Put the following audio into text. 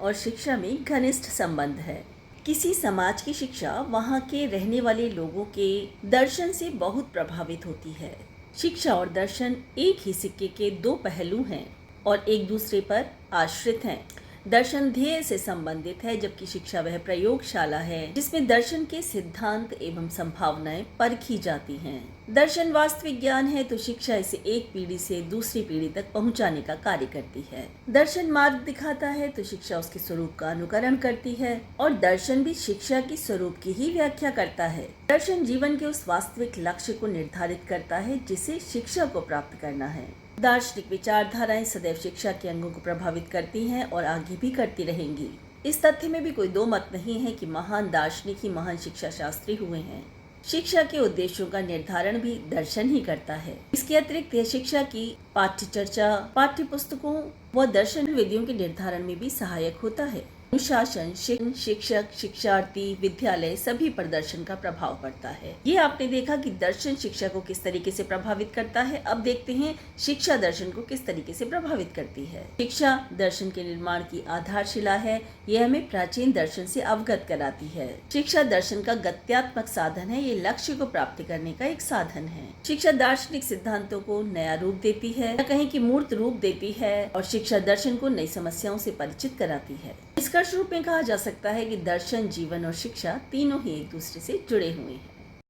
और शिक्षा में घनिष्ठ संबंध है। किसी समाज की शिक्षा वहाँ के रहने वाले लोगों के दर्शन से बहुत प्रभावित होती है। शिक्षा और दर्शन एक ही सिक्के के दो पहलू हैं और एक दूसरे पर आश्रित हैं। दर्शन ध्येय से संबंधित है, जबकि शिक्षा वह प्रयोगशाला है जिसमें दर्शन के सिद्धांत एवं संभावनाएं परखी जाती हैं। दर्शन वास्तविक ज्ञान है तो शिक्षा इसे एक पीढ़ी से दूसरी पीढ़ी तक पहुंचाने का कार्य करती है। दर्शन मार्ग दिखाता है तो शिक्षा उसके स्वरूप का अनुकरण करती है और दर्शन भी शिक्षा की स्वरूप की ही व्याख्या करता है। दर्शन जीवन के उस वास्तविक लक्ष्य को निर्धारित करता है जिसे शिक्षा को प्राप्त करना है। दार्शनिक विचारधाराएं सदैव शिक्षा के अंगों को प्रभावित करती हैं और आगे भी करती रहेंगी। इस तथ्य में भी कोई दो मत नहीं है कि महान दार्शनिक ही महान शिक्षा शास्त्री हुए हैं। शिक्षा के उद्देश्यों का निर्धारण भी दर्शन ही करता है। इसके अतिरिक्त यह शिक्षा की पाठ्य चर्चा, पाठ्य पुस्तकों व दर्शन विधियों के निर्धारण में भी सहायक होता है। अनुशासन, शिक्षक, शिक्षार्थी, विद्यालय सभी पर दर्शन का प्रभाव पड़ता है। ये आपने देखा कि दर्शन शिक्षा को किस तरीके से प्रभावित करता है। अब देखते हैं शिक्षा दर्शन को किस तरीके से प्रभावित करती है। शिक्षा दर्शन के निर्माण की आधारशिला है। यह हमें प्राचीन दर्शन से अवगत कराती है। शिक्षा दर्शन का गत्यात्मक साधन है। ये लक्ष्य को प्राप्त करने का एक साधन है। शिक्षा दार्शनिक सिद्धांतों को नया रूप देती है, या कहीं कि मूर्त रूप देती है, और शिक्षा दर्शन को नई समस्याओं से परिचित कराती है। निष्कर्ष रूप में कहा जा सकता है कि दर्शन, जीवन और शिक्षा तीनों ही एक दूसरे से जुड़े हुए हैं।